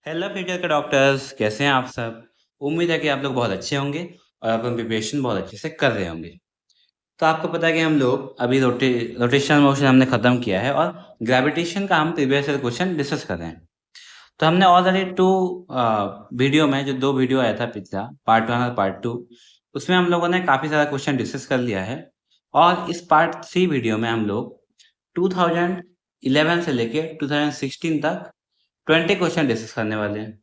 Hello future के doctors, कैसे हैं आप सब? उम्मीद है कि आप लोग बहुत अच्छे होंगे और अपनी प्रिपरेशन बहुत अच्छे से कर रहे होंगे। तो आपको पता है कि हम लोग अभी रोटेशनल मोशन हमने खत्म किया है और ग्रेविटेशन का हम प्रीवियस ईयर क्वेश्चन डिस्कस कर रहे हैं। तो हमने ऑलरेडी वीडियो में जो 2 वीडियो आया था पिछला पार्ट 1 और पार्ट 2 उसमें हम लोगों ने काफ़ी सारा क्वेश्चन डिस्कस कर लिया है और इस पार्ट 3 वीडियो में हम लोग 2011 से लेके 2016 तक 20 क्वेश्चन डिस्कस करने वाले हैं।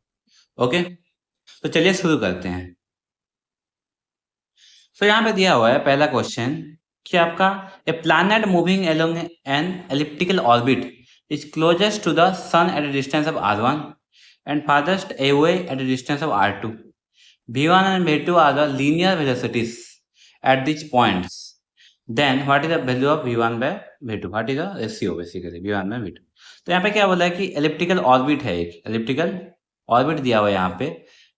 ओके? तो चलिए शुरू करते हैं। यहाँ पे दिया हुआ है पहला क्वेश्चन कि आपका a planet moving along an elliptical orbit is closest to the sun at a distance of r1 and farthest away at a distance of r2. v1 and v2 are the linear velocities at these points. Then what is the value of v1 by v2? What is the ratio basically v1 by v2? तो यहाँ पे क्या बोला है कि elliptical orbit है, एक elliptical orbit दिया हुआ है यहाँ पे।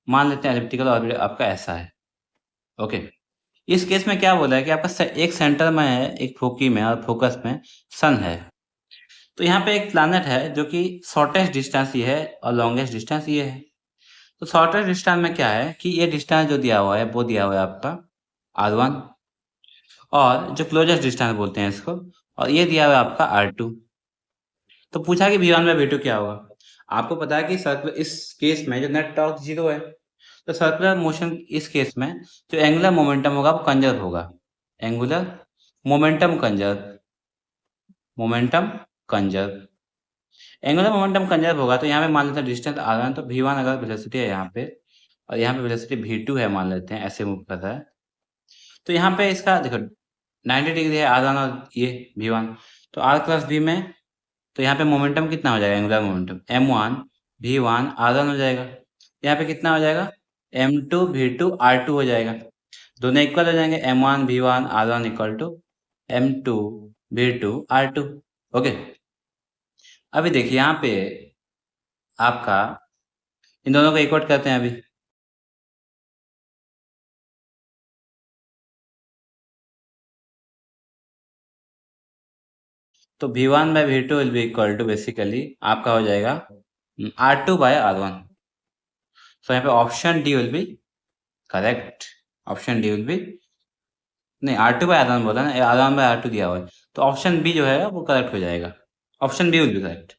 मान लेते हैं एलिप्टिकल ऑर्बिट आपका ऐसा है। ओके, इस केस में क्या बोला है कि आपका एक सेंटर में है, एक फोकी में और फोकस में सन है। तो यहाँ पे एक प्लैनेट है जो कि शॉर्टेस्ट डिस्टेंस ये है और लॉन्गेस्ट डिस्टेंस ये है। तो शॉर्टेस्ट डिस्टेंस में क्या है कि ये डिस्टेंस जो दिया हुआ है वो दिया हुआ है आपका r1 और जो क्लोजेस्ट डिस्टेंस बोलते हैं इसको, और ये दिया हुआ है आपका r2। तो पूछा कि v1 बाय v2 क्या होगा। आपको पता है कि सर्कुलर इस केस में जो नेट टॉर्क 0 है, तो सर्कुलर मोशन इस केस में जो एंगुलर मोमेंटम होगा वो कंजर्व होगा। Angular momentum conserve angular momentum conserve होगा। तो यहाँ पे मान लेते हैं डिस्टेंस r1, तो v1 अगर वेलोसिटी है यहाँ पे और यहाँ पे वेलोसिटी v2 है, मान लेते हैं ऐसे मूव कर रहा है। तो यहाँ पे इसका देखो 90 डिग्री है r1 और ये v1, तो r प्लस v में तो यहाँ पे मोमेंटम कितना हो जाएगा, angular momentum m1 v1 r1 हो जाएगा। यहाँ पे कितना हो जाएगा, m2 v2 r2 हो जाएगा। दोनों इक्वल हो जाएंगे, m1 v1 r1 equal to m2 v2 r2। Okay, अभी देखिए यहाँ पे आपका इन दोनों को इक्वल करते हैं अभी। तो v1 by v2 will be equal to basically आपका हो जाएगा r2 बाय r1। सो यहाँ पे option D will be correct. Option D will be नहीं, r2 बाय r1 बोला ना, r1 बाय r2 दिया हुआ है, तो ऑप्शन बी जो है वो करेक्ट हो जाएगा। Option B will be correct.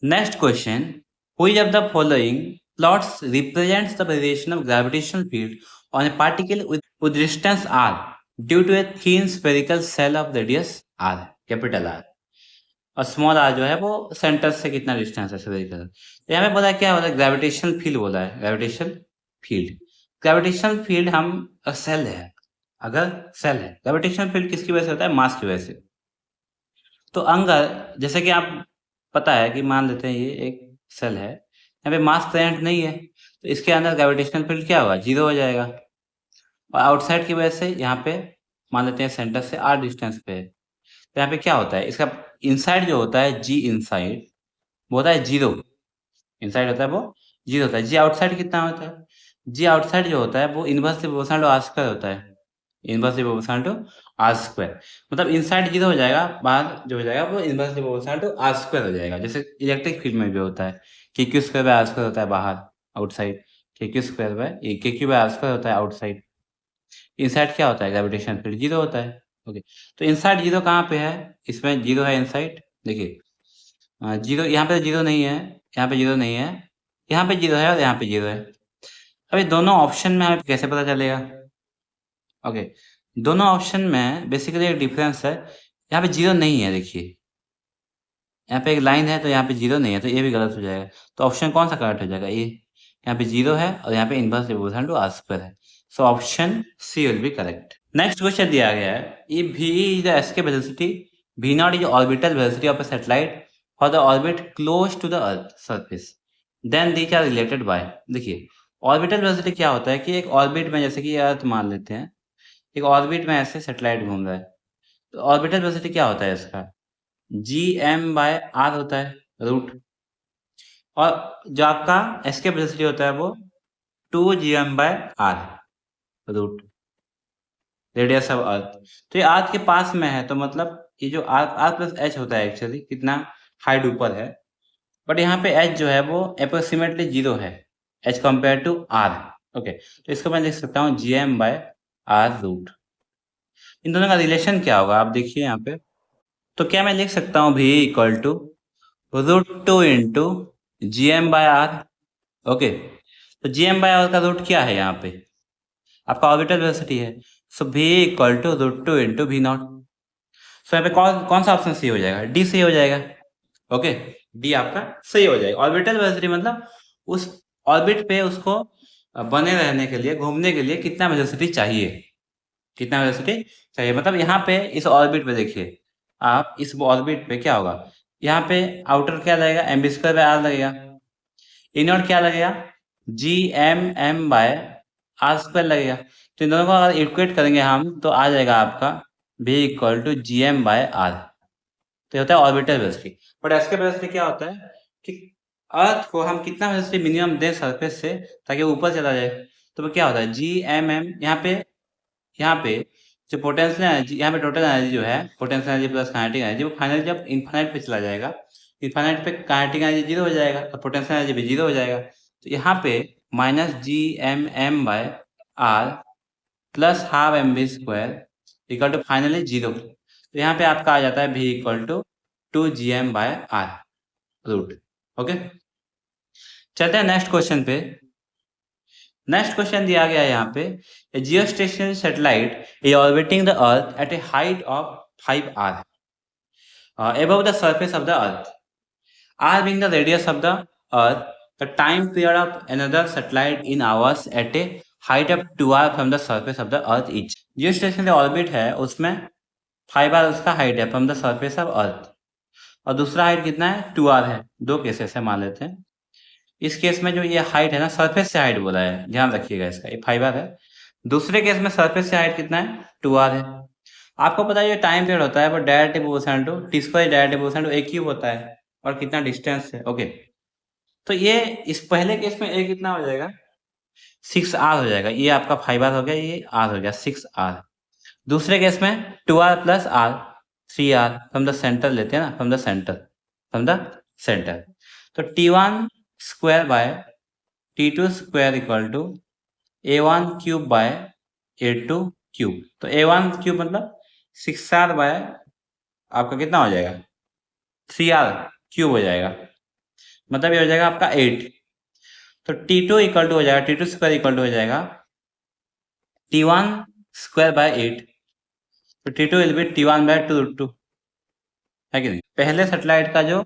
Next question, which of the following plots represents the variation of gravitational field on a particle with distance r due to a thin spherical shell of radius r, capital R, और small r जो है वो centre से कितना distance है spherical. तो यहाँ पे बोला क्या बोला, ग्रेविटेशनल फील्ड बोला है। ग्रेविटेशनल फील्ड हम सेल है, अगर सेल है, ग्रेविटेशनल फील्ड किसकी वजह से होता है, मास की वजह से। तो अगर जैसे कि आप पता है कि मान लेते हैं ये एक सेल है, यहाँ पे मास प्रेजेंट नहीं है, तो इसके अंदर ग्रेविटेशनल फील्ड क्या होगा, 0 हो जाएगा। और आउटसाइड की वजह से यहाँ पे मान लेते हैं सेंटर से r डिस्टेंस पे है, तो यहाँ पे क्या होता है, इसका इनसाइड जो होता है g इनसाइड वो होता है 0। इनसाइड होता है वो 0 होता है। g आउटसाइड कितना होता है, g आउटसाइड जो होता है वो inversely proportional to r square होता है। Inversely proportional to r square, मतलब इनसाइड 0 हो जाएगा, बाहर जो हो जाएगा वो inversely proportional to r square हो जाएगा। जैसे इलेक्ट्रिक फील्ड में भी होता है कि q square by r square होता है बाहर, outside q square by q by r square होता है आउटसाइड। इनसाइड क्या होता है, ग्रेविटेशनल फील्ड 0 होता है। ओके, तो इनसाइड 0 कहाँ पे है, इसमें 0 है इनसाइड। देखिए 0 यहाँ पे 0 नहीं है, यहाँ पे 0 नहीं है, यहाँ पे 0 है और यहाँ पे 0 है। अभी दोनों ऑप्शन में हमें कैसे पता चलेगा। ओके, दोनों ऑप्शन में बेसिकली एक डिफरेंस है, यहाँ पे 0 नहीं है। देखिए यहाँ पे एक लाइन है तो यहाँ पे 0 नहीं है, तो ये भी गलत हो जाएगा। तो ऑप्शन कौन सा करेक्ट हो जाएगा, ये। यहाँ पे 0 है और यहाँ पे inverse proportional to r square है, so option C will be correct. Next question दिया गया है, if v is the escape velocity, v naught is orbital velocity of a satellite for the orbit close to the earth surface, then these are related by। देखिए orbital velocity क्या होता है कि एक orbit में, जैसे कि अर्थ मान लेते हैं, एक ऑर्बिट में ऐसे सैटेलाइट घूम रहा है, तो ऑर्बिटल वेलोसिटी क्या होता है इसका, जी.m बाय आर होता है, रूट। और जो आपका एस्केप वेलोसिटी होता है वो 2g m by R, root radius of earth. तो ये अर्थ के पास में है, तो मतलब ये जो आर प्लस एच होता है एक्चुअली कितना हाइट ऊपर है, बट यहाँ पे h जो है वो अप्रोक्सीमेटली 0 है as compare to r। Okay, तो इसको मैं लिख सकता हूँ gm/r रूट। इन दोनों का रिलेशन क्या होगा आप देखिए यहाँ पे। तो क्या मैं लिख सकता हूँ v equal to √2 into gm/r। Okay, तो gm/r का रूट क्या है यहाँ पे, आपका ऑर्बिटल वेलोसिटी है। So v equal to √2 into v0। So यहाँ पे कौन कौन सा ऑप्शन सही हो जाएगा, डी सही हो जाएगा। ओके, डी आपका सही हो जाएगा। ऑर्बिटल वेलोसिटी मतलब उस ऑर्बिट पे उसको बने रहने के लिए, घूमने के लिए कितना वेलोसिटी चाहिए, कितना वेलोसिटी चाहिए। मतलब यहाँ पे इस ऑर्बिट पे देखिए आप, इस ऑर्बिट पे क्या होगा, यहाँ पे आउटर क्या लगेगा, mv²/r लगेगा। इनवर्ट क्या लगेगा, gm/m/r² लगेगा। तो इन दोनों को अगर इक्वेट करेंगे हम तो आ जाएगा आपका v इक्वल टू gm/r। तो होता है orbital velocity. But escape velocity क्या होता है कि अर्थ को हम कितना वेलोसिटी मिनिमम दें सरफेस से ताकि वो ऊपर चला जाए। तो क्या होता है gmm, यहाँ पे जो पोटेंशियल एनर्जी, यहाँ पे टोटल एनर्जी जो है, potential energy plus kinetic energy, वो फाइनली जब इनफाइनाइट पे चला जाएगा, इनफाइनाइट पे काइनेटिक एनर्जी 0 हो जाएगा और पोटेंशियल एनर्जी भी 0 हो जाएगा। तो यहाँ पे -gmm/r plus half mv² equal to finally 0। तो यहाँ पे आपका आ जाता है v equal to 2gm/r root. Okay, चलते हैं नेक्स्ट क्वेश्चन पे। नेक्स्ट क्वेश्चन दिया गया है यहाँ पे, geostationary satellite is orbiting the earth at a height of 5r above the surface of the earth, r being the radius of the earth, the time period of another satellite in hours at a height of 2r from the surface of the earth each। Geostationary orbit है उसमें 5r उसका height है from the surface of अर्थ, और दूसरा height कितना है 2r है। दो केसेस है मान लेते हैं। इस केस में जो ये हाइट है ना, सरफेस से हाइट बोला है, ध्यान रखिएगा इसका, ये 5r है। दूसरे केस में सरफेस से हाइट कितना है 2r है। आपको पता है ये टाइम पीरियड होता है but directly proportional to t² directly proportional to a cube होता है और कितना डिस्टेंस है। ओके, तो ये इस पहले केस में a कितना हो जाएगा 6r हो जाएगा, ये आपका 5r हो गया, ये r हो गया 6r। दूसरे केस में 2r plus r 3r from the centre लेते हैं ना, फ्रॉम द सेंटर। तो t1² इक्वल टू a1³ तो a1³ मतलब 6r बाय आपका कितना हो जाएगा 3r³ हो जाएगा, मतलब ये हो जाएगा आपका 8। तो t2 इक्वल टू हो जाएगा, t2² इक्वल टू हो जाएगा t1²/8। तो t2 विल बी t1/2 है कि नहीं। पहले सैटेलाइट का जो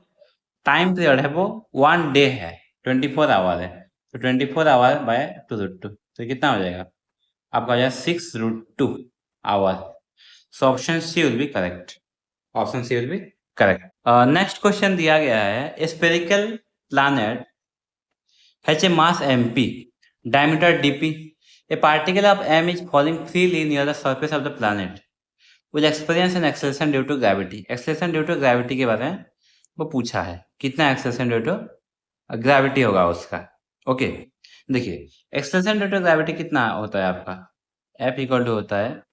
टाइम पीरियड है वो 1 डे है, 24 आवर है, तो 24 आवर बाय 2√2 तो कितना हो जाएगा आपका हो जाएगा 6√2 hour. So option C will be correct, option C will be correct. Next question दिया गया है, spherical planet has a mass mp, diameter dp, a particle of m is falling freely near the surface of the planet will experience an acceleration due to gravity। acceleration due to gravity के बारे में वो पूछा है, कितना acceleration due to gravity होगा उसका। Okay, देखिए एक्सेलरेशन ड्यू टू ग्रेविटी कितना होता है आपका, F इक्वल टू होता है,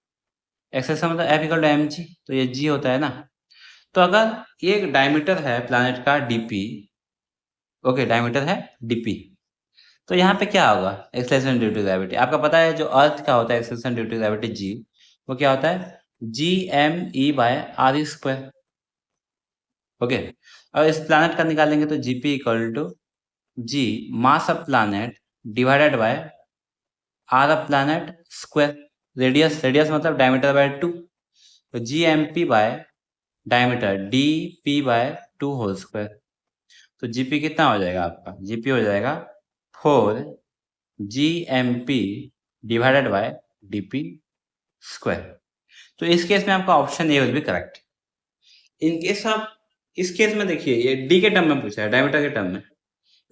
एक्सेलरेशन मतलब F इक्वल टू mg, तो ये g होता है ना। तो अगर ये डायमीटर है प्लैनेट का dp, ओके डायमीटर है dp, तो यहाँ पे क्या होगा एक्सेलरेशन ड्यू टू ग्रेविटी, आपका पता है जो अर्थ का होता है acceleration due to gravity g, वो क्या होता है gme/r²। ओके, और इस प्लैनेट का निकालेंगे तो gp equal to g mass of planet divided by r of planet square, radius मतलब डायमीटर बाय 2, तो gmp by diameter dp/2 whole square. तो gp कितना हो जाएगा आपका, gp हो जाएगा 4 gmp divided by dp square. तो इस केस में आपका option A will be correct. In case आप इस केस में देखिए ये डी के टर्म में पूछा है, डायमीटर के टर्म में,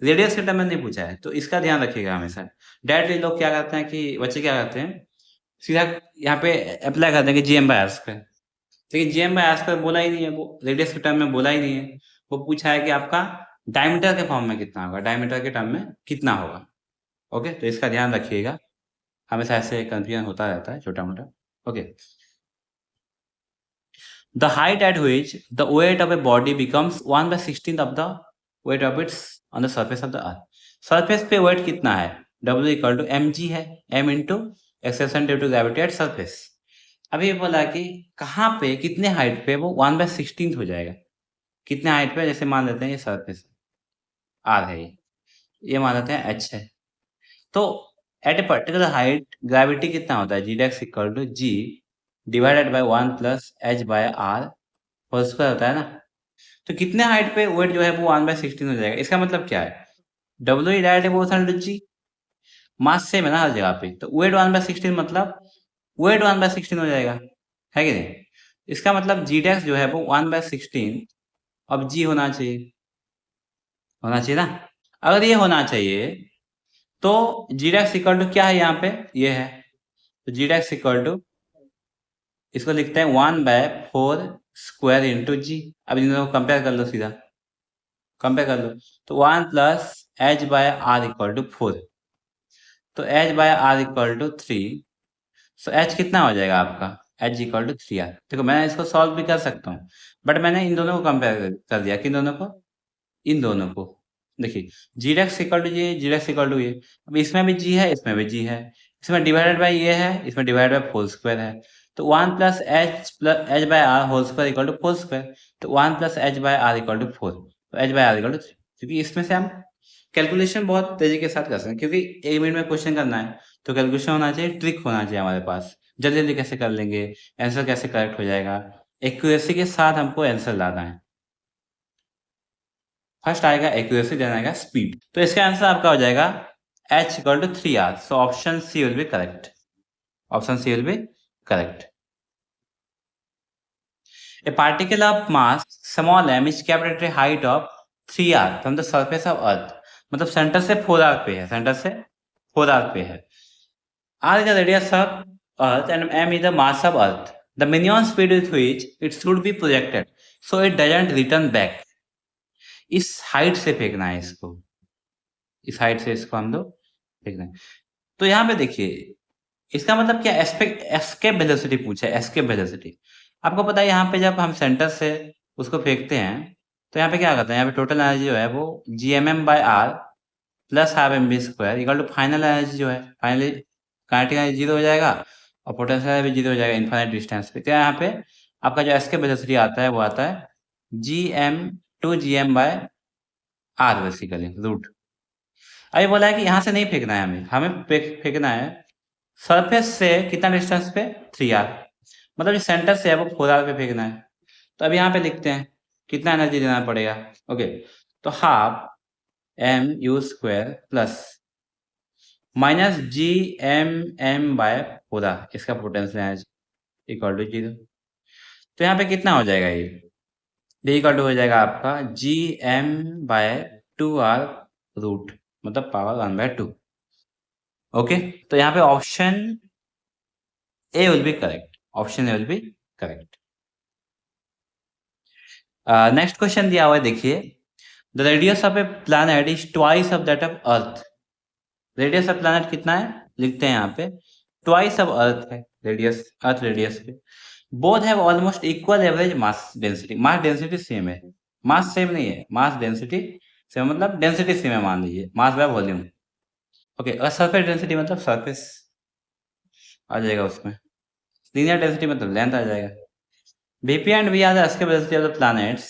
रेडियस के टर्म में नहीं पूछा है, तो इसका ध्यान रखिएगा हमेशा। डायरेक्टली लोग क्या करते हैं कि बच्चे क्या करते हैं सीधा यहाँ पे अप्लाई करते हैं कि gm/r², लेकिन gm/r² बोला ही नहीं है, वो रेडियस के टर्म में बोला ही नहीं है, वो पूछा है कि आपका डायमीटर के फॉर्म में कितना होगा, डायमीटर के टर्म में कितना होगा। ओके, तो इसका ध्यान रखिएगा, हमेशा ऐसे कंफ्यूजन होता रहता है छोटा मोटा। Okay, the height at which the weight of a body becomes 1/16 of the weight of its on the surface of the earth. Surface पे वेट कितना है, W इक्वल टू mg है, m into acceleration due to gravity at surface. अभी ये बोला कि कहाँ पे कितने हाइट पे वो 1/16 हो जाएगा, कितने हाइट पे, जैसे मान लेते हैं ये सरफेस r है, ये मान लेते हैं h है। तो at a particular height gravity कितना होता है, Gdex equal to g divided by 1 plus h by r whole square होता है ना। तो कितने हाइट पे वेट जो है वो 1/16 हो जाएगा, इसका मतलब क्या है, W direct proportional to g, mass same है ना हर जगह पे, तो वेट 1/16 मतलब वेट 1/16 हो जाएगा, है कि नहीं। इसका मतलब Gdex जो है वो 1/16 अब g होना चाहिए ना। अगर ये होना चाहिए तो Gdex इक्वल टू क्या है, यहाँ पे ये है, तो Gdex इक्वल टू इसको लिखते हैं 1/4 स्क्वायर इंटू जी। अब इन दोनों को कंपेयर कर लो, सीधा कंपेयर कर लो, तो 1 plus H by R equal to 4, तो H by R equal to 3, so H कितना हो जाएगा आपका, एच इक्वल टू 3r। देखो मैं इसको सॉल्व भी कर सकता हूँ, बट मैंने इन दोनों को कंपेयर कर दिया, किन दोनों को, इन दोनों को। देखिए Gdex इक्वल टू ये, Gdex इक्वल टू ये, अब इसमें भी g है, इसमें भी g है, इसमें डिवाइडेड बाय ये है, इसमें डिवाइडेड बाय होल स्क्वायर है, तो 1 plus H by R whole square equal to whole square, तो 1 plus H by R equal to 4, तो H by R equal to 3। क्योंकि इसमें से हम कैलकुलेशन बहुत तेजी के साथ कर सकते हैं, क्योंकि 1 मिनट में क्वेश्चन करना है, तो कैलकुलेशन होना चाहिए, ट्रिक होना चाहिए हमारे पास, जल्दी जल्दी कैसे कर लेंगे, आंसर कैसे करेक्ट हो जाएगा, एक्यूरेसी के साथ हमको आंसर लाना है। फर्स्ट आएगा एक्यूरेसी, देन आएगा स्पीड। तो इसका आंसर आपका हो जाएगा h equal to 3r, so option C will be correct, option C will be correct. A particle of mass small m is kept at a height of 3r from the surface of earth, मतलब centre से 4r पे है, centre से 4r पे है। r is the radius of earth and m is the mass of earth, the minimum speed with which it should be projected so it doesn't return back। इस height से फेंकना है इसको, इस हाइट से इसको हम लोग फेंकना है। तो यहाँ पे देखिए इसका मतलब क्या, एस्केप वेलोसिटी पूछा है, एस्केप वेलोसिटी। आपको पता है यहाँ पे जब हम सेंटर से उसको फेंकते हैं तो यहाँ पे क्या करते हैं, यहाँ पे टोटल एनर्जी जो है वो GMM by R plus half M B square equal to final energy जो है, फाइनली काइनेटिक एनर्जी जीरो हो जाएगा और पोटेंशियल एनर्जी भी जीरो हो जाएगा इनफाइनाइट डिस्टेंस पे। तो यहाँ पे आपका जो एस्केप वेलोसिटी आता है वो आता है GM by R basically root. अभी बोला है कि यहाँ से नहीं फेंकना है, हमें फेंकना है सरफेस से कितना डिस्टेंस पे, 3r, मतलब जो सेंटर से है वो 4r पे फेंकना है। तो अब यहाँ पे लिखते हैं कितना एनर्जी देना पड़ेगा, ओके, तो half M U square plus minus GMM by 4r, इसका पोटेंशियल एनर्जी इक्वल टू 0। तो यहाँ पे कितना हो जाएगा, ये इक्वल टू हो जाएगा आपका GM बाय 2r रूट, मतलब पावर 1/2। ओके, तो यहाँ पे option A will be correct, option A will be correct. Next question दिया हुआ है, देखिए the radius of A planet is twice of that of earth. Radius of planet कितना है, लिखते हैं यहाँ पे ट्वाइस ऑफ अर्थ है रेडियस, अर्थ रेडियस पे। Both have almost equal average mass density, mass density same है, मास सेम नहीं है, मास डेंसिटी सेम, मतलब डेंसिटी सेम है, मान लीजिए मास बाय वॉल्यूम। ओके, और सरफेस डेंसिटी मतलब सरफेस आ जाएगा उसमें, लीनियर डेंसिटी मतलब लेंथ आ जाएगा। VP and V are the escape velocity of the planets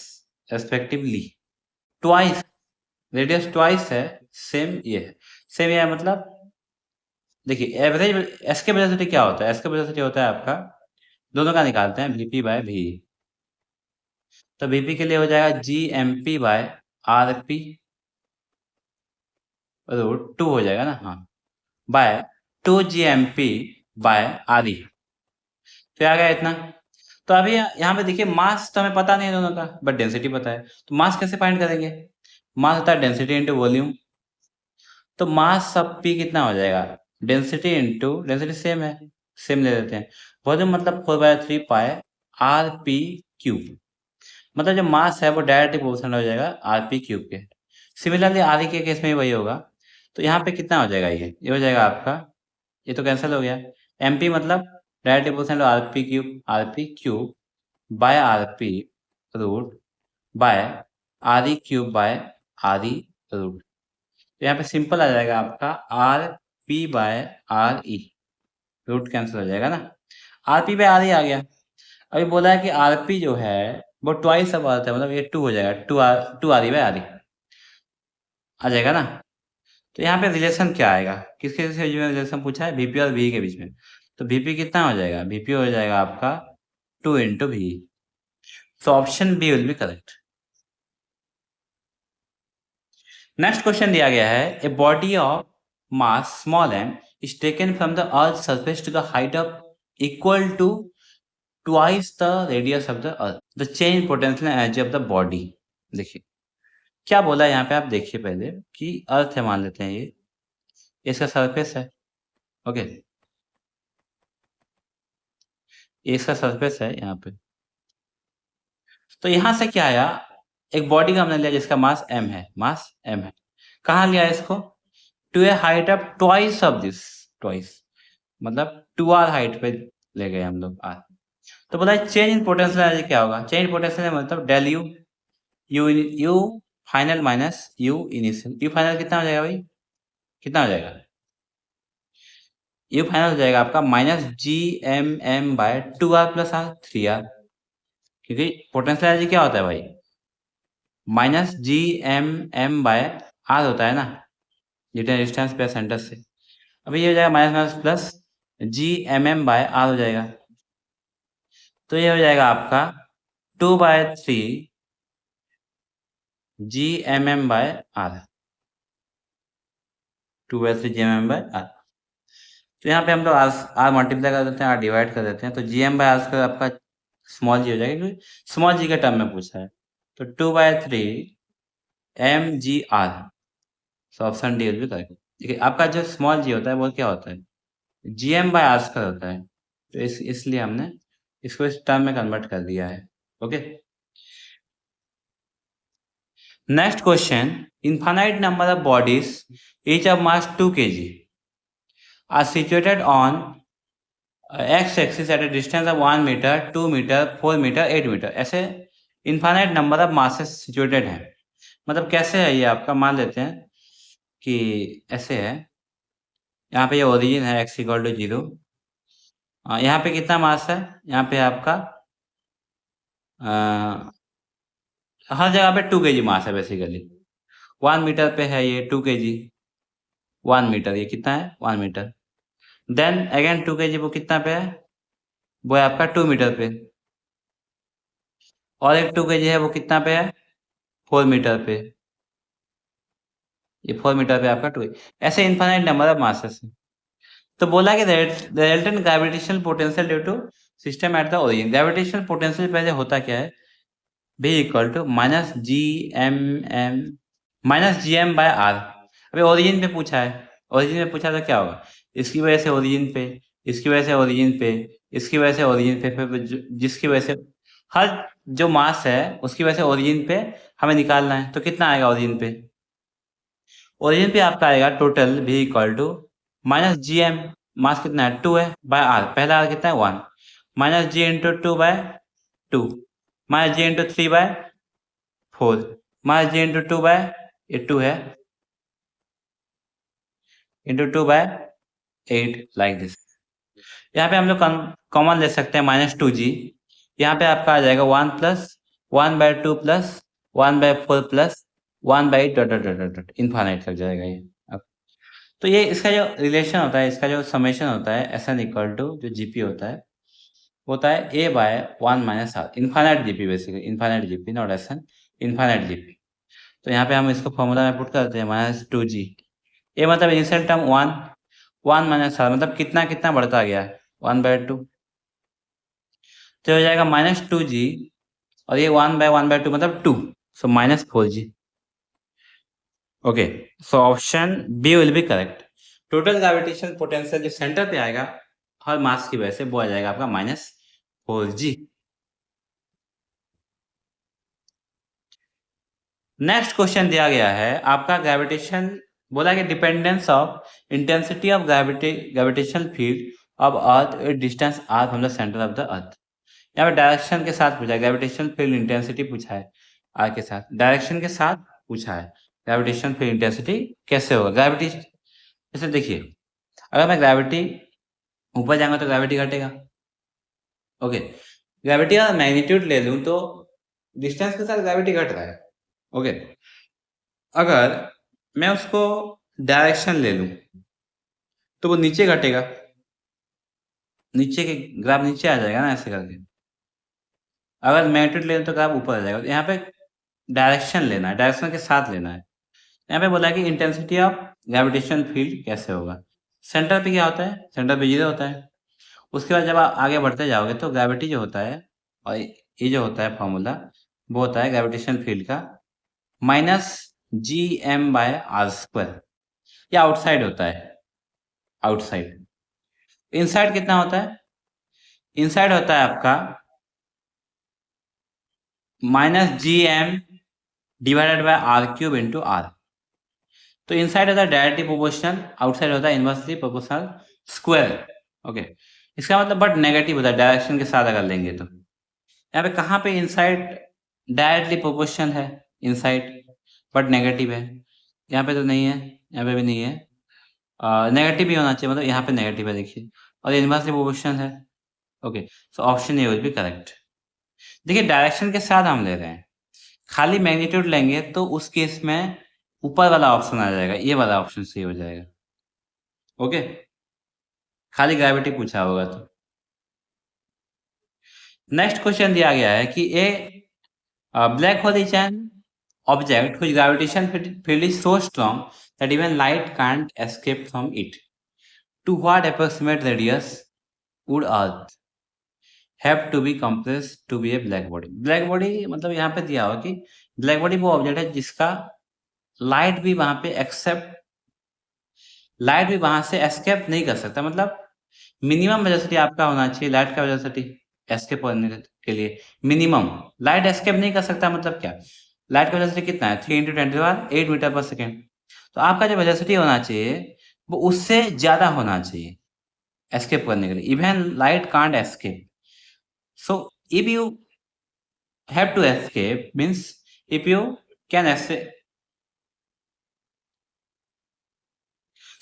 respectively. Twice, radius twice है, सेम ये है, सेम ये है, मतलब देखिए एवरेज एस्केप वेलोसिटी क्या होता है, एस्केप वेलोसिटी होता है आपका, दोनों का निकालते हैं VP बाय V, तो VP के लिए हो जाएगा GMP बाय RP रूट 2 हो जाएगा ना, हाँ, बाय 2GMP बाय RE, तो आ गया इतना। तो अभी यहाँ पे देखिए मास तो हमें पता नहीं है दोनों का, बट डेंसिटी पता है, तो मास कैसे फाइंड करेंगे, मास होता है डेंसिटी इंटू वॉल्यूम, तो मास सब P कितना हो जाएगा, डेंसिटी इंटू डेंसिटी सेम है, सेम ले लेते हैं, वॉल्यूम मतलब 4/3 पाई RP क्यूब, मतलब जो मास है वो डायरेक्टली प्रोपोर्शनल हो जाएगा RP क्यूब के। सिमिलरली RE के केस में भी वही होगा, तो यहाँ पे कितना हो जाएगा, ये हो जाएगा आपका, ये तो कैंसिल हो गया, MP मतलब directly proportional RP cube by RP root by RE cube by आधी रूट। तो यहाँ पे सिंपल आ जाएगा आपका R P by R E, root cancel हो जाएगा ना, R P by R E आ गया। अभी बोला है कि आर पी जो है वो ट्वाइस अब आता है, मतलब ये 2 हो जाएगा, two R E by R E आ जाएगा ना। तो यहाँ पे रिलेशन क्या आएगा, किसके बीच में रिलेशन पूछा है, वीपी और वी के बीच में। तो वीपी कितना हो जाएगा, वीपी हो जाएगा आपका 2 into V. So option B will be correct. Next question दिया गया है, a body of mass small M is taken from the earth surface to the height of equal to twice the radius of the earth, the change potential energy of the body. देखिए क्या बोला है यहाँ पे, आप देखिए पहले कि अर्थ है, मान लेते हैं ये इसका सरफेस है, ओके, ये इसका सरफेस है यहाँ पे। तो यहाँ से क्या आया, एक बॉडी का हमने लिया जिसका मास m है, मास m है, कहाँ लिया इसको, to a height of twice of this, twice मतलब 2r हाइट पे ले गए हम लोग r। तो बोला चेंज इन पोटेंशियल एनर्जी क्या होगा, चेंज पोटेंशियल मतलब del U, U final minus U initial, U final कितना हो जाएगा भाई, कितना हो जाएगा, यू फाइनल हो जाएगा आपका minus G M M by 2r plus r 3r, क्योंकि पोटेंशियल एनर्जी क्या होता है भाई, minus G M M by R होता है ना, जितना डिस्टेंस पे सेंटर से। अभी ये हो जाएगा minus minus plus G M M by R हो जाएगा। तो ये हो जाएगा आपका 2/3 G M M by R, 2/3 G M M by R. तो यहाँ पे हम लोग आर मल्टीप्लाई कर देते हैं, आर डिवाइड कर देते हैं, तो G M by R square आपका स्मॉल जी हो जाएगा, क्योंकि स्मॉल जी के टर्म में पूछा है। तो 2/3 M G R, so option D will be correct. देखिए आपका जो स्मॉल जी होता है वो क्या होता है, G M by R square होता है, तो इसलिए हमने इसको इस टर्म में कन्वर्ट कर दिया है, okay. Next question, infinite number of bodies each of mass 2 kg are situated on x axis at a distance of 1 meter, 2 meter, 4 meter, 8 meter, ऐसे infinite number of masses situated है। मतलब कैसे है ये आपका, मान लेते हैं कि ऐसे है, यहाँ पे ये ओरिजिन है x इक्वल टू 0, यहाँ पे कितना मास है, यहाँ पे आपका हर जगह पे 2 kg मास है बेसिकली। 1 मीटर पे है ये 2 kg, 1 मीटर ये कितना है 1 मीटर, देन अगेन 2 kg वो कितना पे है, वो है आपका 2 मीटर पे, और एक 2 kg है वो कितना पे है 4 मीटर पे, ये 4 मीटर पे आपका 2, ऐसे इनफाइनाइट नंबर ऑफ मासेस है। तो बोला कि resultant gravitational potential due to system at the origin, gravitational potential पहले होता क्या है, v equal to minus G M by R. अभी ओरिजिन पे पूछा है, ओरिजिन में पूछा तो क्या होगा, इसकी वजह से ओरिजिन पे, इसकी वजह से ओरिजिन पे, इसकी वजह से ओरिजिन पे, फिर जिसकी वजह से हर जो मास है उसकी वजह से ओरिजिन पे हमें निकालना है। तो कितना आएगा ओरिजिन पे, ओरिजिन पे आपका आएगा total v equal to minus G M, mass कितना है 2 है, बाय आर, पहला आर कितना है 1, माइनस जी इंटू 2/2, माइनस जी इंटू 3/4, माइनस जी इंटू 2 बाय, ये 2 है, इंटू 2/8 लाइक दिस। यहाँ पे हम लोग कॉमन ले सकते हैं -2g, यहाँ पे आपका आ जाएगा 1 plus 1/2 plus 1/4 plus 1/8 dot dot dot dot infinite तक जाएगा ये। अब तो ये इसका जो रिलेशन होता है, इसका जो समेशन होता है, एस एन इक्वल टू जो जीपी होता है a/1 minus R, infinite GP basically, infinite GP not S N, infinite GP. तो यहाँ पे हम इसको फॉर्मूला में पुट करते हैं -2g, ये मतलब इनिशियल टर्म 1 माइनस आर, मतलब कितना कितना बढ़ता गया 1/2, तो हो जाएगा -2g, और ये 1/2 मतलब 2, so -4g, okay. So option B will be correct. Total gravitational potential जो सेंटर पे आएगा हर मास की वजह से वो आ जाएगा आपका -4g। नेक्स्ट क्वेश्चन दिया गया है आपका, ग्रेविटेशन बोला कि dependence of intensity of gravitational field of earth at distance r from the centre of the अर्थ। यहाँ पे डायरेक्शन के साथ पूछा है, ग्रेविटेशनल फील्ड इंटेंसिटी पूछा है r के साथ, डायरेक्शन के साथ पूछा है। ग्रेविटेशन फील्ड इंटेंसिटी कैसे होगा। ग्रेविटी जैसे देखिए, अगर मैं ग्रेविटी ऊपर जाऊंगा तो ग्रेविटी घटेगा। ओके, ग्रेविटी का मैग्नीट्यूड ले लूं तो डिस्टेंस के साथ ग्रेविटी घट रहा है। ओके, अगर मैं उसको डायरेक्शन ले लूं तो वो नीचे घटेगा, नीचे के ग्राफ नीचे आ जाएगा ना ऐसे करके। अगर मैग्नीट्यूड ले लूं तो ग्राफ ऊपर आ जाएगा। यहाँ पे डायरेक्शन लेना है, डायरेक्शन के साथ लेना है। यहाँ पे बोला है कि इंटेंसिटी ऑफ ग्रेविटेशन फील्ड कैसे होगा। सेंटर पे क्या होता है, सेंटर पे 0 होता है। उसके बाद जब आप आगे बढ़ते जाओगे तो ग्रेविटी जो होता है, और ये जो होता है फॉर्मूला, वो होता है ग्रेविटेशन फील्ड का -Gm/r²। ये आउटसाइड होता है, आउटसाइड। इनसाइड कितना होता है, इनसाइड होता है आपका -Gm/r³ r। तो इनसाइड होता है डायरेक्टली प्रोपोर्शनल, आउटसाइड होता है इनवर्सली प्रोपोर्शनल स्क्वायर। ओके, इसका मतलब बट नेगेटिव होता है डायरेक्शन के साथ अगर लेंगे तो। यहाँ पे कहाँ पे इनसाइड डायरेक्टली प्रोपोर्शनल है, इनसाइड बट नेगेटिव है। यहाँ पे तो नहीं है, यहाँ पे भी नहीं है। नेगेटिव भी होना चाहिए, मतलब यहाँ पे नेगेटिव है देखिए, और इनवर्सली प्रोपोर्शनल है। Okay, so option A will be correct. देखिए डायरेक्शन के साथ हम ले रहे हैं, खाली मैग्नीट्यूड लेंगे तो उस केस में ऊपर वाला ऑप्शन आ जाएगा, ये वाला ऑप्शन सही हो जाएगा। ओके, खाली ग्रेविटी पूछा होगा तो। नेक्स्ट क्वेश्चन दिया गया है कि a black hole is an object whose gravitation field is so strong that even light can't escape from it. To what approximate radius would Earth have to be compressed to be a black body? Black body मतलब यहाँ पे दिया हुआ कि black body वो object है जिसका light भी वहां पे एक्सेप्ट, लाइट भी वहां से एस्केप नहीं कर सकता। मतलब मिनिमम वेलोसिटी आपका होना चाहिए लाइट का वेलोसिटी एस्केप करने के लिए। मिनिमम लाइट एस्केप नहीं कर सकता मतलब क्या, लाइट का वेलोसिटी कितना है 3 × 10⁸ मीटर पर सेकेंड। तो आपका जो वेलोसिटी होना चाहिए वो उससे ज्यादा होना चाहिए एस्केप करने के लिए। Even light can't escape, so if you have to escape means if you can escape,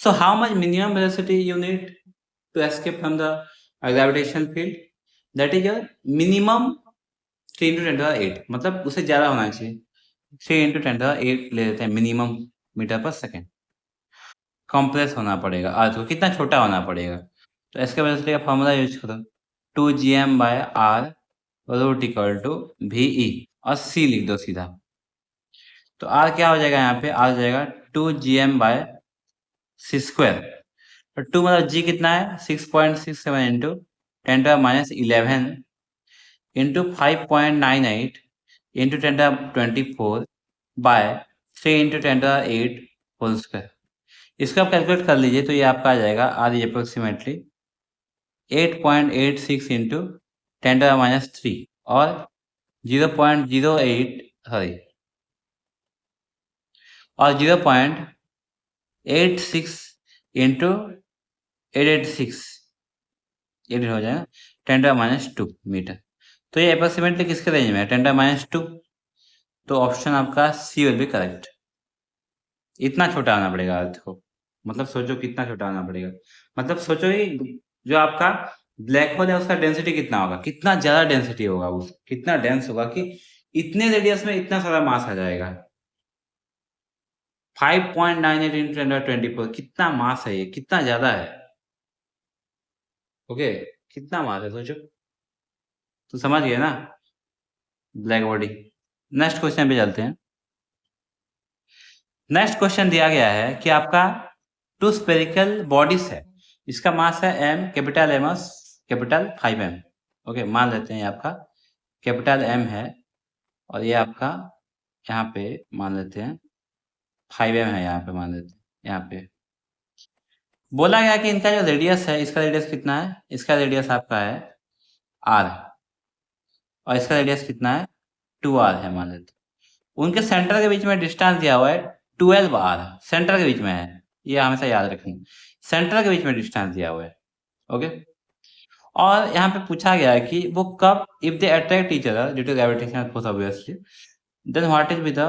so how much minimum velocity you need to escape from the gravitation field? That is your minimum 3 × 10⁸, मतलब उससे ज्यादा होना चाहिए। 3 × 10⁸ ले लेते हैं minimum metre पर second. Compress होना पड़ेगा अर्थ को, कितना छोटा होना पड़ेगा, तो इसके वेलोसिटी का फॉर्मूला यूज करो 2Gm/r √VE और c लिख दो सीधा। तो r क्या हो जाएगा, यहाँ पे r हो जाएगा 2Gm/c²। और 2 मतलब g कितना है 6.67 × 10⁻11 into 5.98 into 10⁻24 by 3 × 10⁸ whole square. इसको आप कैलकुलेट कर लीजिए तो ये आपका आ जाएगा आर अप्रोक्सीमेटली 8.86 into 10⁻³ और 0.08 सॉरी और 0.86 into 886 ये हो जाएगा 10⁻² मीटर। तो ये अप्रोक्सीमेटली किसके रेंज में है 10⁻²। तो ऑप्शन आपका सी विल बी करेक्ट। इतना छोटा आना पड़ेगा अर्थ को, मतलब सोचो कितना छोटा आना पड़ेगा। मतलब सोचो कि जो आपका ब्लैक होल है उसका डेंसिटी कितना होगा, कितना ज्यादा डेंसिटी होगा, उस कितना डेंस होगा कि इतने रेडियस में इतना सारा मास आ जाएगा। 5.98 × 10⁻24 कितना मास है, ये कितना ज्यादा है। ओके, कितना मास है सोचो, तो समझ गए ना ब्लैक बॉडी। नेक्स्ट क्वेश्चन पे चलते हैं। नेक्स्ट क्वेश्चन दिया गया है कि आपका 2 स्फेरिकल बॉडीज है, इसका मास है m, कैपिटल M और कैपिटल 5m। ओके, मान लेते हैं आपका कैपिटल M है और ये आपका यहाँ पे मान लेते हैं 5m है, यहाँ पे मान लेते हैं। यहाँ पे बोला गया कि इनका जो रेडियस है, इसका रेडियस कितना है, इसका रेडियस आपका है r और इसका रेडियस कितना है 2r है मान लेते हैं। उनके सेंटर के बीच में डिस्टेंस दिया हुआ है 12r, सेंटर के बीच में है, ये हमेशा याद रखेंगे, सेंटर के बीच में डिस्टेंस दिया हुआ है। ओके, और यहाँ पे पूछा गया है कि वो कब, if they attract each other due to gravitational force obviously, then what is with the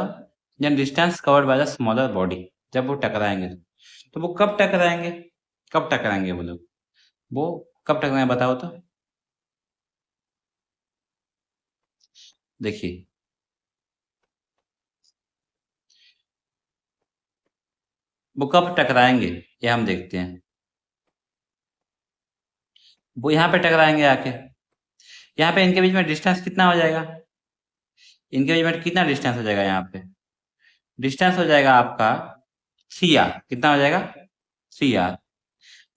then distance covered by the smaller body, जब वो टकराएंगे तो वो कब टकराएंगे, कब टकराएंगे वो लोग, वो कब टकराएंगे बताओ तो। देखिए वो कब टकराएंगे ये हम देखते हैं। वो यहाँ पे टकराएंगे आके, यहाँ पे इनके बीच में डिस्टेंस कितना हो जाएगा, इनके बीच में कितना डिस्टेंस हो जाएगा, यहाँ पे डिस्टेंस हो जाएगा आपका सी आर, कितना हो जाएगा सी आर।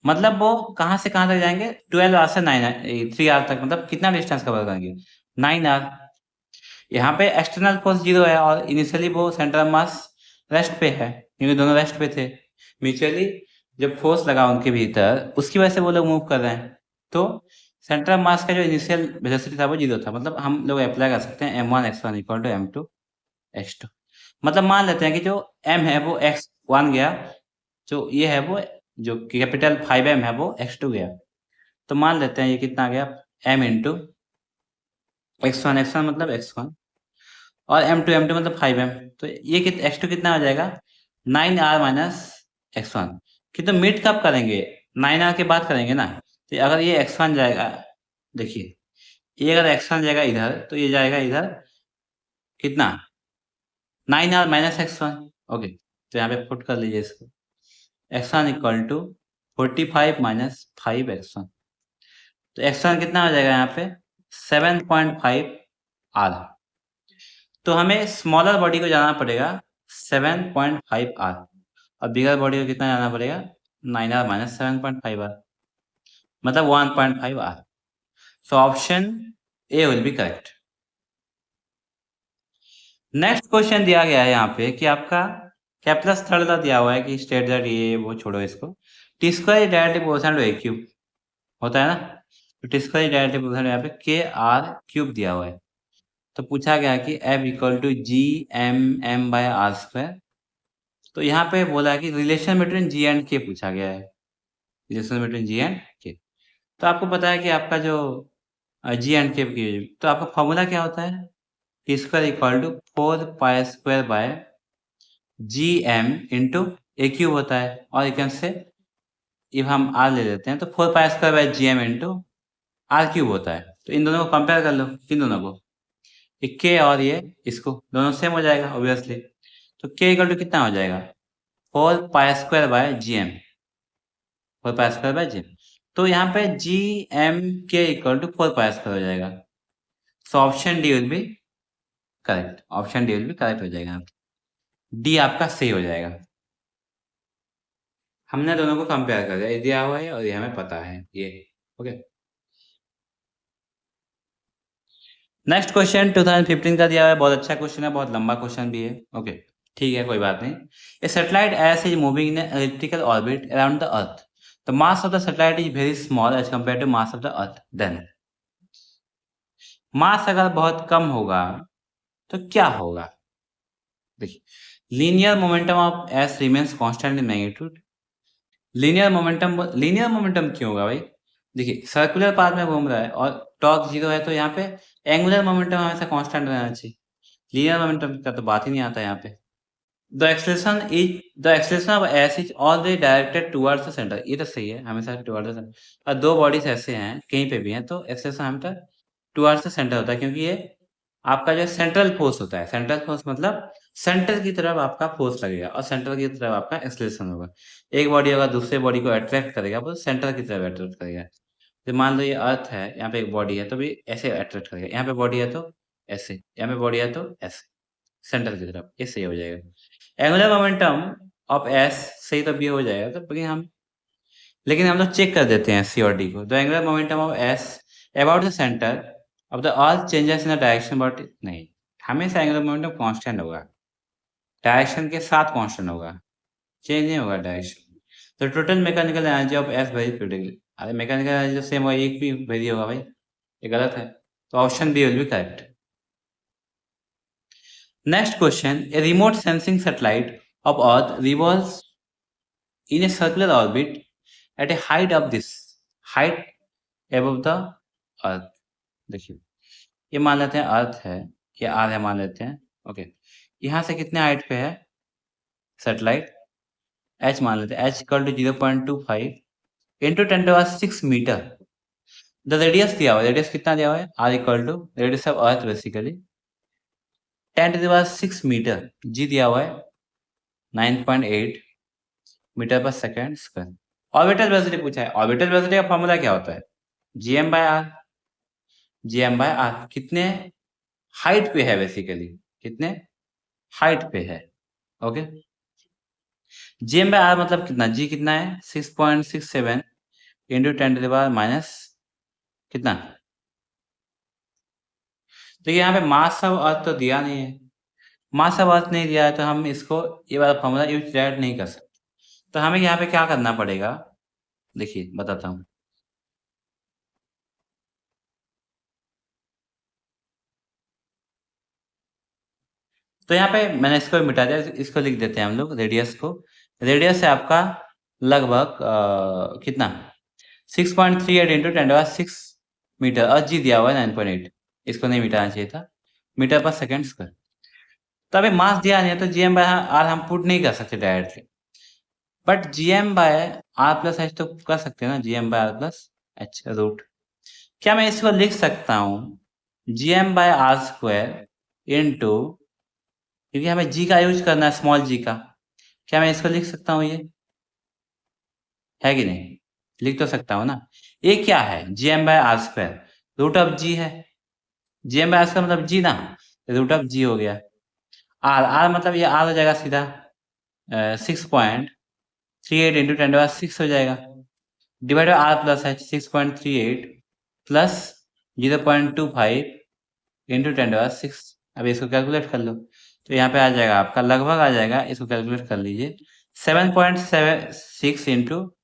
मतलब वो कहाँ से कहाँ तक जाएंगे, 12 आर से 3 आर तक, मतलब कितना डिस्टेंस कवर करेंगे 9 आर। यहाँ पे एक्सटर्नल फोर्स 0 है और इनिशियली वो सेंटर ऑफ मास रेस्ट पे है, क्योंकि दोनों रेस्ट पे थे। म्यूचुअली जब फोर्स लगा उनके भीतर उसकी वजह से वो लोग मूव कर रहे हैं, तो सेंटर ऑफ मास का जो इनिशियल वेलोसिटी था वो 0 था। मतलब हम लोग अप्लाई कर सकते हैं m1 x1 equal to m2 x2। मतलब मान लेते हैं कि जो m है वो x1 गया, जो ये है वो जो कैपिटल 5m है वो x2 गया। तो मान लेते हैं ये कितना गया m इंटू x1 मतलब x1 और m2 मतलब 5m। तो ये x2 कितना हो जाएगा 9r माइनस x1। किंतु मीट कब करेंगे, 9r के बाद करेंगे ना। तो अगर ये x1 जाएगा, देखिए ये अगर x1 जाएगा इधर तो ये जाएगा इधर कितना 9r माइनस x1। ओके, तो यहाँ पे पुट कर लीजिए इसको, x1 equal to 45 minus 5x1। तो x1 कितना हो जाएगा यहाँ पे 7.5 आर। तो हमें स्मॉलर बॉडी को जाना पड़ेगा 7.5 आर और बिगर बॉडी को कितना जाना पड़ेगा 9 आर माइनस 7.5 आर, मतलब 1.5 R. So option A will be correct. Next question दिया गया है यहाँ पे कि आपका कैप्लस थर्ड का दिया हुआ है कि स्टेट दैट, ये वो छोड़ो इसको, T square directly proportional to A cube होता है ना। तो टी स्क्वायर डायरेक्टली प्रोपोर्शनल यहाँ पे के आर क्यूब दिया हुआ है। तो पूछा गया कि F equal to G M M by R square. तो यहाँ पे बोला है कि रिलेशन बिटवीन जी एंड के पूछा गया है, रिलेशन बिटवीन जी एंड के। तो आपको पता है कि आपका जो जी एंड के की, तो आपका फॉर्मूला क्या होता है, T square equal to 4 pi square by G M into A cube होता है। और एक से इफ हम आर ले लेते हैं तो 4 pi square by G M into R cube होता है। तो इन दोनों को कंपेयर कर लो, किन दोनों को, के और ये इसको, दोनों सेम हो जाएगा ऑब्वियसली। तो के इक्वल टू कितना हो जाएगा 4 pi square by G M, 4 pi square by G M. तो यहाँ पे जी एम के इक्वल टू 4 पाई स्क्वायर हो जाएगा। So option D will be correct, option D will be correct हो जाएगा, डी आपका सही हो जाएगा। हमने दोनों को कंपेयर कर दिया, ये दिया हुआ है और ये हमें पता है ये। ओके, नेक्स्ट क्वेश्चन 2015 का दिया हुआ है, बहुत अच्छा क्वेश्चन है, बहुत लंबा क्वेश्चन भी है। ओके, ठीक है कोई बात नहीं। A satellite S is moving in elliptical orbit around the earth, the mass of the satellite is very small as compare to mass of the earth, then mass अगर बहुत कम होगा तो क्या होगा। देखिए linear momentum of S remains constant in magnitude. Linear momentum क्यों होगा भाई, देखिए सर्कुलर पाथ में घूम रहा है और टॉर्क 0 है, तो यहाँ पे एंगुलर मोमेंटम हमेशा कांस्टेंट रहना चाहिए। लीनियर मोमेंटम का तो बात ही नहीं आता यहाँ पे। The acceleration of S is always directed towards the centre, ये तो सही है, हमेशा टुवर्ड्स द सेंटर। और दो बॉडीज ऐसे हैं कहीं पे भी हैं तो एक्सेलेरेशन हमेशा टुवर्ड्स द सेंटर होता है, क्योंकि ये आपका जो सेंट्रल फोर्स होता है, सेंट्रल फोर्स मतलब सेंटर की तरफ आपका फोर्स लगेगा और सेंटर की तरफ आपका एक्सेलेरेशन होगा। एक बॉडी अगर दूसरे बॉडी को अट्रैक्ट करेगा वो सेंटर की तरफ अट्रैक्ट करेगा। तो मान लो ये अर्थ है, यहाँ पे एक बॉडी है तो भी ऐसे अट्रैक्ट करेगा, यहाँ पे बॉडी है तो ऐसे, यहाँ पे बॉडी है तो ऐसे, सेंटर की तरफ, ये सही हो जाएगा। एंगुलर मोमेंटम ऑफ एस सही तो भी हो जाएगा, तो लेकिन हम लोग चेक कर देते हैं सी और डी को। The angular momentum of S about the centre of the earth changes in the direction, but नहीं, हमेशा एंगुलर मोमेंटम कांस्टेंट होगा, डायरेक्शन के साथ कांस्टेंट होगा, चेंज नहीं होगा डायरेक्शन। तो total mechanical energy of S very critically, अरे मैकेनिकल एनर्जी तो सेम होगा, एक भी वेरी होगा भाई, ये गलत है। तो option B will be correct. Next question, a remote sensing satellite of earth revolves in a circular orbit at a height of this height above the earth। देखिए ये मान लेते हैं अर्थ है, ये आर है मान लेते हैं, ओके, यहाँ से कितने हाइट पे है सैटेलाइट? h मान लेते हैं, h equal to 0.25 into 10⁶ metre. The radius दिया हुआ है, रेडियस कितना दिया हुआ है? r equal to radius of earth basically 10⁶ metre, g दिया हुआ है 9.8 मीटर पर सेकेंड स्क्वायर। ऑर्बिटल वेलोसिटी पूछा है। ऑर्बिटल वेलोसिटी का फॉर्मूला क्या होता है? gm/r। कितने हाइट पे है बेसिकली, कितने हाइट पे है। ओके, gm/r मतलब कितना, g कितना है 6.67 इंटू 10⁻⁻, कितना? तो यहाँ पे मास ऑफ अर्थ तो दिया नहीं है, मास ऑफ अर्थ नहीं दिया है, तो हम इसको ये वाला फॉर्मूला यूज डायरेक्ट नहीं कर सकते। तो हमें यहाँ पे क्या करना पड़ेगा, देखिए बताता हूँ। तो यहाँ पे मैंने इसको मिटा दिया, इसको लिख देते हैं हम लोग रेडियस को। रेडियस है आपका लगभग कितना 6.38 इंटू 10⁻⁶ मीटर, और जी दिया हुआ है 9.8। इसको नहीं मिटाना चाहिए था, मीटर पर सेकेंड स्क्वायर। तो अभी मास दिया नहीं है तो gm/r हम पुट नहीं कर सकते directly, but gm/r plus h तो कर सकते हैं ना, gm/r प्लस h रूट। क्या मैं इसको लिख सकता हूँ gm/r² इंटू, क्योंकि हमें g का यूज करना है, स्मॉल g का, क्या मैं इसको लिख सकता हूँ? ये है कि नहीं? लिख तो सकता हूँ ना। ये क्या है? gm/r², रूट ऑफ g है। gm/r² मतलब g ना, रूट ऑफ g हो गया। r मतलब ये r हो जाएगा सीधा 6.38 इंटू 10⁻⁶ हो जाएगा, divide by r plus h 6.38 plus 0.25 into 10⁻⁶। अब इसको कैलकुलेट कर लो, तो यहाँ पे आ जाएगा आपका, लगभग आ जाएगा, इसको कैलकुलेट कर लीजिए 7.76 इंटू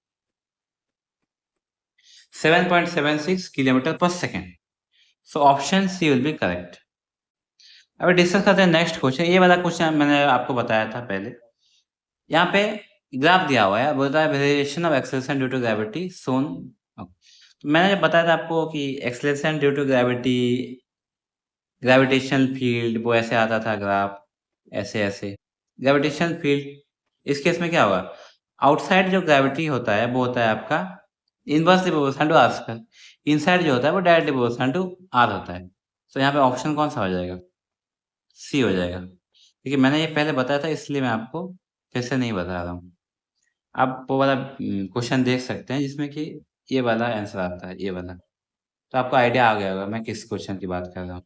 7.76 किलोमीटर पर second. So option C will be correct. अभी डिस्कस करते हैं नेक्स्ट क्वेश्चन। ये वाला क्वेश्चन मैंने आपको बताया था पहले। यहाँ पे ग्राफ दिया हुआ है, बोलता है variation of acceleration due to gravity सोन। तो मैंने जब बताया था आपको कि acceleration due to gravity, gravitational field, वो ऐसे आता था ग्राफ, ऐसे ऐसे ग्रेविटेशनल फील्ड। इस केस में क्या होगा, आउटसाइड जो ग्रेविटी होता है वो होता है आपका inversely proportional to R square, inside जो होता है वो डायरेक्टली प्रोपोर्शनल टू आर होता है। तो यहाँ पे ऑप्शन कौन सा हो जाएगा? सी हो जाएगा, क्योंकि मैंने ये पहले बताया था, इसलिए मैं आपको फिर से नहीं बता रहा हूँ। आप वो वाला क्वेश्चन देख सकते हैं जिसमें कि ये वाला आंसर आता है, ये वाला, तो आपको आइडिया आ गया होगा मैं किस क्वेश्चन की बात कर रहा हूँ।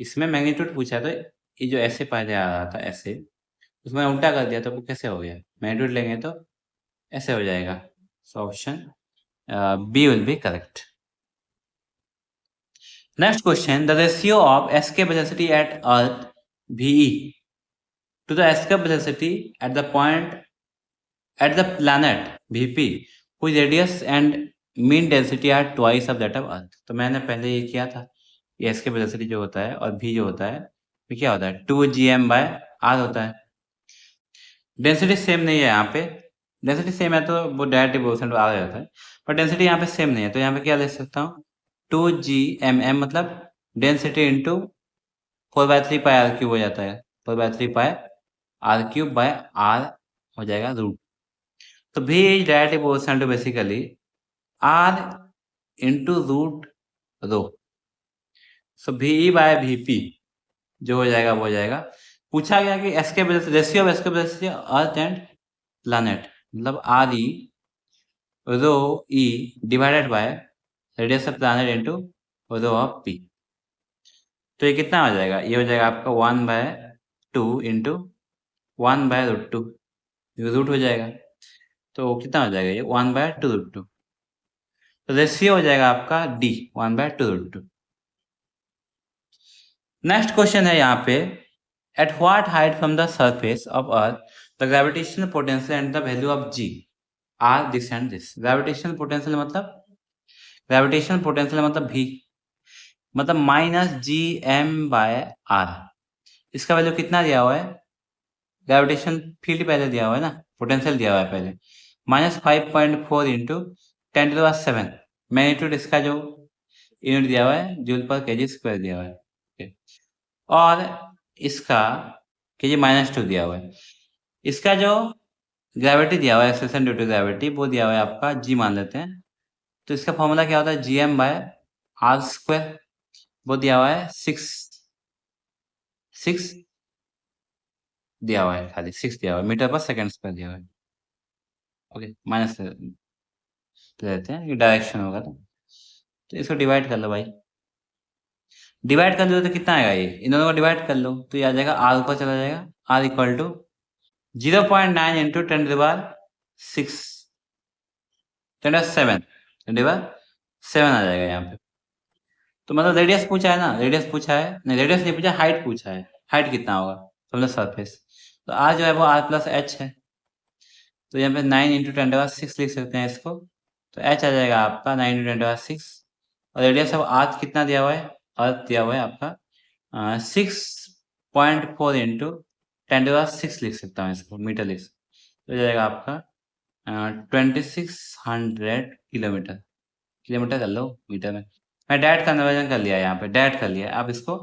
इसमें मैग्नीट्यूड पूछा तो ये जो ऐसे पहले आ रहा था ऐसे, उसमें उल्टा कर दिया तो वो कैसे हो गया, मैग्नीट्यूड लेंगे तो ऐसे हो जाएगा। So option B will be correct. Next question, the ratio of escape velocity at earth VE to the escape velocity at the point at the planet VP whose radius and mean density are twice of that of Earth। तो मैंने पहले ये किया था, ये escape velocity जो होता है और v जो होता है ये क्या होता है 2gm/r होता है। डेंसिटी सेम नहीं है यहाँ पे, डेंसिटी सेम है तो वो डायरेक्ट प्रोपोर्शनल टू r होता है, पर डेंसिटी यहाँ पे सेम नहीं है, तो यहाँ पे क्या लिख सकता हूँ 2gmm मतलब डेंसिटी इंटू 4/3πr³ हो जाता है, 4/3πr³ हो जाएगा रूट। तो v is directly proportional to basically r into root rho. So VE/VP जो हो जाएगा वो हो जाएगा। पूछा गया कि escape ratio of escape velocity earth and planet मतलब RE rho E divided by radius of planet into rho of P। तो ये कितना हो जाएगा, ये हो जाएगा आपका 1/2 इंटू 1/√2, रूट हो जाएगा, तो कितना हो जाएगा ये 1/2√2। तो रेशियो हो जाएगा आपका D 1/2√2। नेक्स्ट क्वेश्चन है यहाँ पे, at what height from the surface of earth the gravitational potential and the value of G are this and this. Gravitational potential मतलब V मतलब -gm/r। इसका वैल्यू कितना दिया हुआ है, ग्रेविटेशन फील्ड पहले दिया हुआ है ना, पोटेंशियल दिया हुआ है पहले -5.4 इंटू 10⁻⁷। मैग्नीट्यूड इसका जो यूनिट दिया हुआ है जूल पर kg² दिया हुआ है। और इसका कि ये -2 दिया हुआ है। इसका जो ग्रेविटी दिया हुआ है, एक्सेलरेशन ड्यू टू ग्रेविटी, वो दिया हुआ है आपका g मान लेते हैं। तो इसका फ़ॉर्मूला क्या होता है? gm/r²। वो दिया हुआ है 6 दिया हुआ है, खाली 6 दिया हुआ है, मीटर पर सेकंड स्क्वायर दिया हुआ है। ओके, माइनस ले लेते हैं, ये डायरेक्शन होगा तो इसको डिवाइड कर लो भाई। डिवाइड कर दो तो कितना आएगा ये? इन दोनों को डिवाइड कर लो तो ये आ जाएगा, r ऊपर चला जाएगा, r इक्वल टू 0.9 इंटू 10⁶ 10⁷ 10⁷ आ जाएगा यहाँ पे। तो मतलब रेडियस पूछा है ना, रेडियस पूछा है, नहीं रेडियस नहीं पूछा, हाइट पूछा है। हाइट कितना होगा समझो सरफेस, तो r जो है वो r प्लस h है। तो यहाँ पे 9 इंटू 10⁶ लिख सकते हैं इसको, तो h आ जाएगा आपका 9 इंटू 10⁶। और रेडियस ऑफ अर्थ कितना दिया हुआ है? अर्थ दिया हुआ है आपका 6.4 इंटू 10⁶ लिख सकता हूँ इसको, मीटर लिख सकता हूँ। तो हो जाएगा आपका 2600 किलोमीटर। किलोमीटर कर लो मीटर में, मैं डायरेक्ट कन्वर्जन कर लिया, यहाँ पे डायरेक्ट कर लिया। आप इसको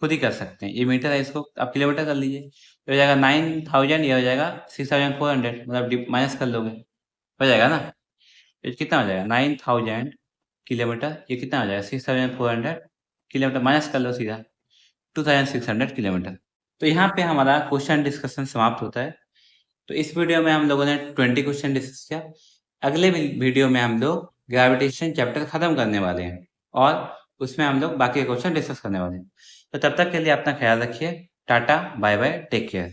खुद ही कर सकते हैं, ये मीटर है, इसको आप किलोमीटर कर लीजिए। तो हो जाएगा 9000, ये हो जाएगा 6400, मतलब माइनस कर लोगे, हो जाएगा ना। ये कितना हो जाएगा? 9000 किलोमीटर, ये कितना हो जाएगा? 6400 किलोमीटर, माइनस कर लो सीधा 2600 किलोमीटर। तो यहाँ पे हमारा क्वेश्चन डिस्कशन समाप्त होता है। तो इस वीडियो में हम लोगों ने 20 क्वेश्चन डिस्कस किया। अगले वीडियो में हम लोग ग्रेविटेशन चैप्टर खत्म करने वाले हैं और उसमें हम लोग बाकी क्वेश्चन डिस्कस करने वाले हैं। तो तब तक के लिए अपना ख्याल रखिए। Tata, bye bye, take care.